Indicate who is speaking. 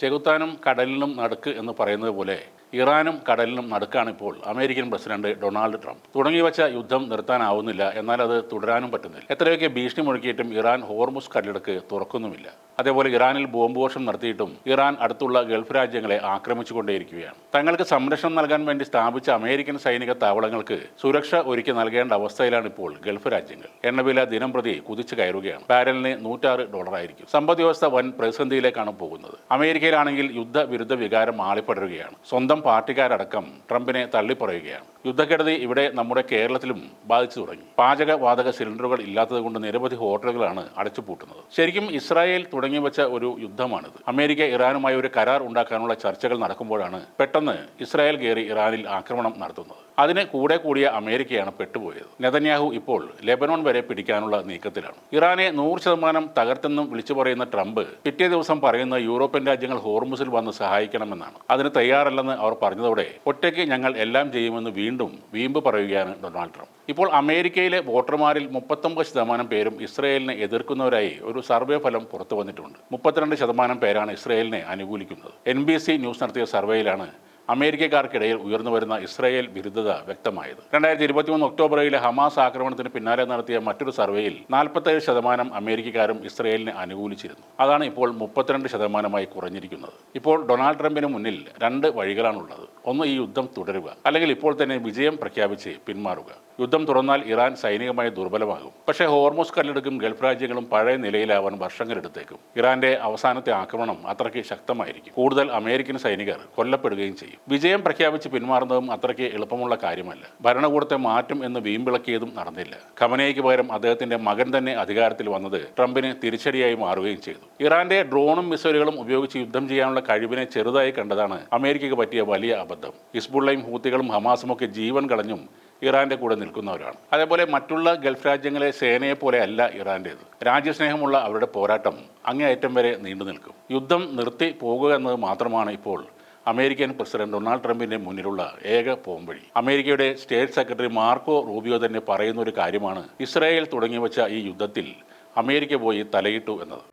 Speaker 1: ചെകുത്താനും കടലിനും നടുക്ക് എന്ന് പറയുന്നത് പോലെ ഇറാനും കടലിനും നടുക്കാണിപ്പോൾ അമേരിക്കൻ പ്രസിഡന്റ് ഡൊണാൾഡ് ട്രംപ്. തുടങ്ങിവച്ച യുദ്ധം നിർത്താനാവുന്നില്ല, എന്നാൽ അത് തുടരാനും പറ്റുന്നില്ല. എത്രയൊക്കെ ഭീഷണി മുഴക്കിയിട്ടും ഇറാൻ ഹോർമുസ് കടലിടുക്ക് തുറക്കുന്നുമില്ല. അതേപോലെ ഇറാനിൽ ബോംബ് വർഷം നടത്തിയിട്ടും ഇറാൻ അടുത്തുള്ള ഗൾഫ് രാജ്യങ്ങളെ ആക്രമിച്ചുകൊണ്ടേയിരിക്കുകയാണ്. തങ്ങൾക്ക് സംരക്ഷണം നൽകാൻ വേണ്ടി സ്ഥാപിച്ച അമേരിക്കൻ സൈനിക താവളങ്ങൾക്ക് സുരക്ഷ ഒരുക്കി നൽകേണ്ട അവസ്ഥയിലാണ് ഇപ്പോൾ ഗൾഫ് രാജ്യങ്ങൾ. എണ്ണവില ദിനം പ്രതി കുതിച്ചു കയറുകയാണ്. ബാരലിന് $106 ആയിരിക്കും. സമ്പദ് വ്യവസ്ഥ വൻ പ്രതിസന്ധിയിലേക്കാണ് പോകുന്നത്. അമേരിക്കയിലാണെങ്കിൽ യുദ്ധവിരുദ്ധ വികാരം ആളിപ്പടരുകയാണ്. സ്വന്തം പാർട്ടിക്കാരടക്കം ട്രംപിനെ തള്ളിപ്പറയുകയാണ്. യുദ്ധക്കെടുതി ഇവിടെ നമ്മുടെ കേരളത്തിലും ബാധിച്ചു തുടങ്ങി. പാചകവാതക സിലിണ്ടറുകൾ ഇല്ലാത്തതുകൊണ്ട് നിരവധി ഹോട്ടലുകളാണ് അടച്ചുപൂട്ടുന്നത്. ശരിക്കും ഇസ്രായേൽ തുടങ്ങിവെച്ച ഒരു യുദ്ധമാണിത്. അമേരിക്ക ഇറാനുമായി ഒരു കരാർ ഉണ്ടാക്കാനുള്ള ചർച്ചകൾ നടക്കുമ്പോഴാണ് പെട്ടെന്ന് ഇസ്രായേൽ കയറി ഇറാനിൽ ആക്രമണം നടത്തുന്നത്. അതിന് കൂടിയ അമേരിക്കയാണ് പെട്ടുപോയത്. നെതന്യാഹു ഇപ്പോൾ ലെബനോൺ വരെ പിടിക്കാനുള്ള നീക്കത്തിലാണ്. ഇറാനെ 100% തകർത്തെന്നും വിളിച്ചു പറയുന്ന ട്രംപ് പിറ്റേ ദിവസം പറയുന്ന യൂറോപ്യൻ രാജ്യങ്ങൾ ഹോർമുസിൽ വന്ന് സഹായിക്കണമെന്നാണ്. അതിന് തയ്യാറല്ലെന്ന് അവർ പറഞ്ഞതോടെ ഒറ്റയ്ക്ക് ഞങ്ങൾ എല്ലാം ചെയ്യുമെന്ന് വീണ്ടും വീമ്പ് പറയുകയാണ് ഡൊണാൾഡ് ട്രംപ്. ഇപ്പോൾ അമേരിക്കയിലെ വോട്ടർമാരിൽ 39% പേരും ഇസ്രയേലിനെ എതിർക്കുന്നവരായി ഒരു സർവേ ഫലം പുറത്തു വന്നിട്ടുണ്ട്. 32% പേരാണ് ഇസ്രയേലിനെ അനുകൂലിക്കുന്നത്. NBC ന്യൂസ് നടത്തിയ സർവേയിലാണ് അമേരിക്കക്കാർക്കിടയിൽ ഉയർന്നുവരുന്ന ഇസ്രായേൽ വിരുദ്ധത വ്യക്തമായത്. 2023 ഒക്ടോബറിലെ ഹമാസ് ആക്രമണത്തിന് പിന്നാലെ നടത്തിയ മറ്റൊരു സർവേയിൽ 47% അമേരിക്കക്കാരും ഇസ്രായേലിനെ അനുകൂലിച്ചിരുന്നു. അതാണ് ഇപ്പോൾ 32% കുറഞ്ഞിരിക്കുന്നത്. ഇപ്പോൾ ഡൊണാൾഡ് ട്രംപിന് മുന്നിൽ 2 വഴികളാണുള്ളത്. ഒന്ന്, ഈ യുദ്ധം തുടരുക, അല്ലെങ്കിൽ ഇപ്പോൾ തന്നെ വിജയം പ്രഖ്യാപിച്ച് പിന്മാറുക. യുദ്ധം തുറന്നാൽ ഇറാൻ സൈനികമായി ദുർബലമാകും. പക്ഷേ ഹോർമുസ് കടലിടുക്കും ഗൾഫ് രാജ്യങ്ങളും പഴയ നിലയിലാവാൻ വർഷങ്ങളെടുത്തേക്കും. ഇറാന്റെ അവസാനത്തെ ആക്രമണം അത്രയ്ക്ക് ശക്തമായിരിക്കും. കൂടുതൽ അമേരിക്കൻ സൈനികർ കൊല്ലപ്പെടുകയും ചെയ്യും. വിജയം പ്രഖ്യാപിച്ച് പിന്മാറുന്നതും അത്രയ്ക്ക് എളുപ്പമുള്ള കാര്യമല്ല. ഭരണകൂടത്തെ മാറ്റും എന്ന് വീമ്പിളക്കിയതും നടന്നില്ല. ഖമനേയ്ക്ക് പകരം അദ്ദേഹത്തിന്റെ മകൻ തന്നെ അധികാരത്തിൽ വന്നത് ട്രംപിന് തിരിച്ചടിയായി മാറുകയും ചെയ്തു. ഇറാന്റെ ഡ്രോണും മിസൈലുകളും ഉപയോഗിച്ച് യുദ്ധം ചെയ്യാനുള്ള കഴിവിനെ ചെറുതായി കണ്ടതാണ് അമേരിക്കയ്ക്ക് പറ്റിയ വലിയ അബദ്ധം. ഹിസ്ബുള്ളയും ഹൂത്തികളും ഹമാസുമൊക്കെ ജീവൻ കളഞ്ഞും ഇറാന്റെ കൂടെ നിൽക്കുന്നവരാണ്. അതേപോലെ മറ്റുള്ള ഗൾഫ് രാജ്യങ്ങളെ സേനയെ പോലെ അല്ല ഇറാന്റേത്. രാജ്യസ്നേഹമുള്ള അവരുടെ പോരാട്ടം അങ്ങേയറ്റം വരെ നീണ്ടു നിൽക്കും. യുദ്ധം നിർത്തി പോകുക എന്നത് മാത്രമാണ് ഇപ്പോൾ അമേരിക്കൻ പ്രസിഡന്റ് ഡൊണാൾഡ് ട്രംപിന്റെ മുന്നിലുള്ള ഏക പോംവഴി. അമേരിക്കയുടെ സ്റ്റേറ്റ് സെക്രട്ടറി മാർക്കോ റൂബിയോ തന്നെ പറയുന്ന ഒരു കാര്യമാണ് ഇസ്രായേൽ തുടങ്ങിവെച്ച ഈ യുദ്ധത്തിൽ അമേരിക്ക പോയി തലയിട്ടു എന്നത്.